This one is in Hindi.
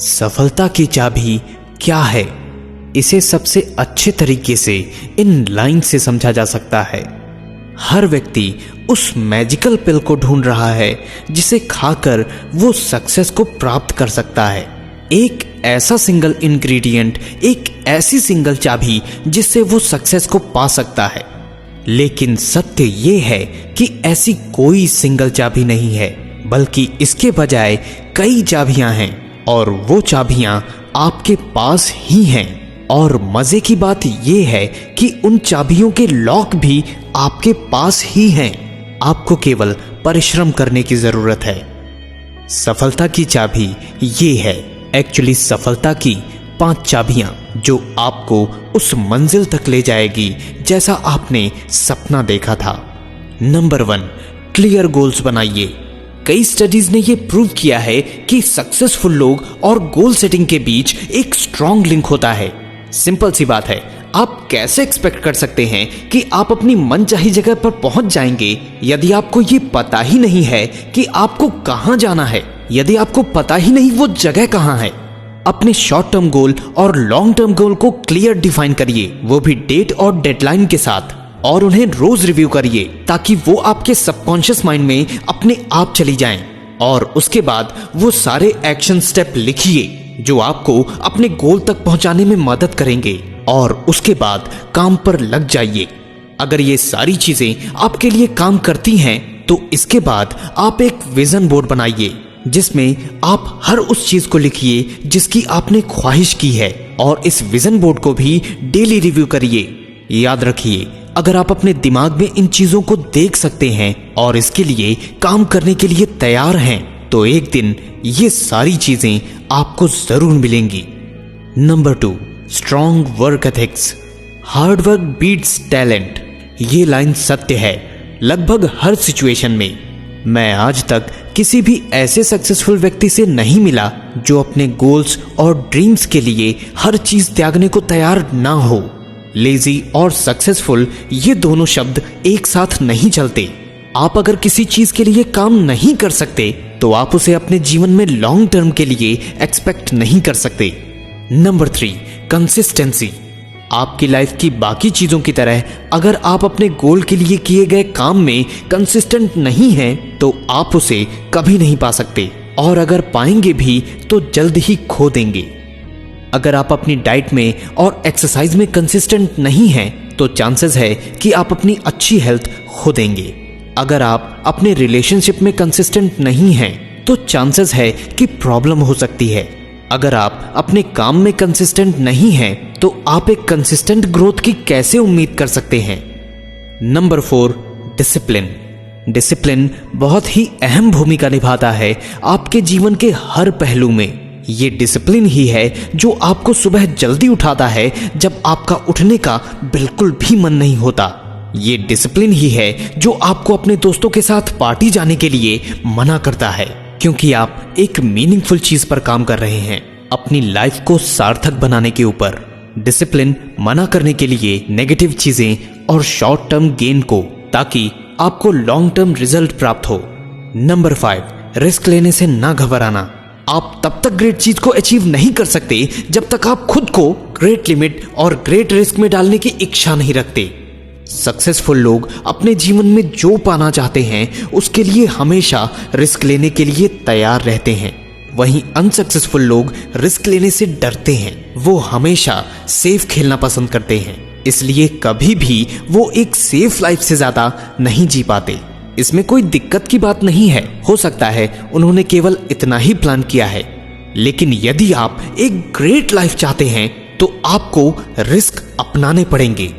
सफलता की चाबी क्या है? इसे सबसे अच्छे तरीके से इन लाइन से समझा जा सकता है। हर व्यक्ति उस मैजिकल पिल को ढूंढ रहा है जिसे खाकर वो सक्सेस को प्राप्त कर सकता है। एक ऐसा सिंगल इंग्रेडिएंट, एक ऐसी सिंगल चाबी जिससे वो सक्सेस को पा सकता है। लेकिन सत्य ये है कि ऐसी कोई सिंगल चाबी नहीं है, बल्कि इसके बजाय कई चाबियां हैं और वो चाबियां आपके पास ही हैं। और मजे की बात यह है कि उन चाबियों के लॉक भी आपके पास ही हैं। आपको केवल परिश्रम करने की जरूरत है। सफलता की चाबी ये है। एक्चुअली सफलता की 5 चाबियां जो आपको उस मंजिल तक ले जाएगी जैसा आपने सपना देखा था। नंबर 1, क्लियर गोल्स बनाइए। कई स्टडीज ने यह प्रूव किया है कि सक्सेसफुल लोग और गोल सेटिंग के बीच एक स्ट्रॉन्ग लिंक होता है। सिंपल सी बात है, आप कैसे एक्सपेक्ट कर सकते हैं कि आप अपनी मनचाही जगह पर पहुंच जाएंगे यदि आपको ये पता ही नहीं है कि आपको कहां जाना है, यदि आपको पता ही नहीं वो जगह कहां है। अपने शॉर्ट टर्म गोल और लॉन्ग टर्म गोल को क्लियर डिफाइन करिए, वो भी डेट और डेडलाइन के साथ, और उन्हें रोज रिव्यू करिए ताकि वो आपके सबकॉन्शियस माइंड में अपने आप चली जाएं। और उसके बाद वो सारे एक्शन स्टेप लिखिए जो आपको अपने गोल तक पहुंचाने में मदद करेंगे, और उसके बाद काम पर लग जाइए। अगर ये सारी चीजें आपके लिए काम करती हैं तो इसके बाद आप एक विजन बोर्ड बनाइए जिसमें आप हर उस चीज को लिखिए जिसकी आपने ख्वाहिश की है, और इस विजन बोर्ड को भी डेली रिव्यू करिए। याद रखिए, अगर आप अपने दिमाग में इन चीजों को देख सकते हैं और इसके लिए काम करने के लिए तैयार हैं तो एक दिन ये सारी चीजें आपको जरूर मिलेंगी। Number 2, strong work ethics. Hard work beats talent. ये लाइन सत्य है लगभग हर सिचुएशन में। मैं आज तक किसी भी ऐसे सक्सेसफुल व्यक्ति से नहीं मिला जो अपने गोल्स और ड्रीम्स के लिए हर चीज त्यागने को तैयार ना हो। लेजी और सक्सेसफुल ये दोनों शब्द एक साथ नहीं चलते। आप अगर किसी चीज के लिए काम नहीं कर सकते तो आप उसे अपने जीवन में लॉन्ग टर्म के लिए एक्सपेक्ट नहीं कर सकते। Number 3, consistency. आपकी लाइफ की बाकी चीजों की तरह अगर आप अपने गोल के लिए किए गए काम में कंसिस्टेंट नहीं हैं तो आप उसे कभी नहीं पा सकते, और अगर पाएंगे भी तो जल्द ही खो देंगे। अगर आप अपनी डाइट में और एक्सरसाइज में कंसिस्टेंट नहीं हैं तो चांसेस है कि आप अपनी अच्छी हेल्थ खो देंगे। अगर आप अपने रिलेशनशिप में कंसिस्टेंट नहीं हैं तो चांसेस है कि प्रॉब्लम हो सकती है। अगर आप अपने काम में कंसिस्टेंट नहीं हैं तो आप एक कंसिस्टेंट ग्रोथ की कैसे उम्मीद कर सकते हैं। Number 4, discipline. डिसिप्लिन बहुत ही अहम भूमिका निभाता है आपके जीवन के हर पहलू में। ये डिसिप्लिन ही है जो आपको सुबह जल्दी उठाता है जब आपका उठने का बिल्कुल भी मन नहीं होता। ये डिसिप्लिन ही है जो आपको अपने दोस्तों के साथ पार्टी जाने के लिए मना करता है, क्योंकि आप एक मीनिंगफुल चीज पर काम कर रहे हैं, अपनी लाइफ को सार्थक बनाने के ऊपर। डिसिप्लिन मना करने के लिए नेगेटिव चीजें और शॉर्ट टर्म गेन को, ताकि आपको लॉन्ग टर्म रिजल्ट प्राप्त हो। नंबर 5, रिस्क लेने से ना घबराना। आप तब तक ग्रेट चीज को अचीव नहीं कर सकते जब तक आप खुद को ग्रेट लिमिट और ग्रेट रिस्क में डालने की इच्छा नहीं रखते। सक्सेसफुल लोग अपने जीवन में जो पाना चाहते हैं उसके लिए हमेशा रिस्क लेने के लिए तैयार रहते हैं। वहीं अनसक्सेसफुल लोग रिस्क लेने से डरते हैं। वो हमेशा सेफ खेलना पसंद करते हैं, इसलिए कभी भी वो एक सेफ लाइफ से ज्यादा नहीं जी पाते। इसमें कोई दिक्कत की बात नहीं है, हो सकता है उन्होंने केवल इतना ही प्लान किया है। लेकिन यदि आप एक ग्रेट लाइफ चाहते हैं तो आपको रिस्क अपनाने पड़ेंगे।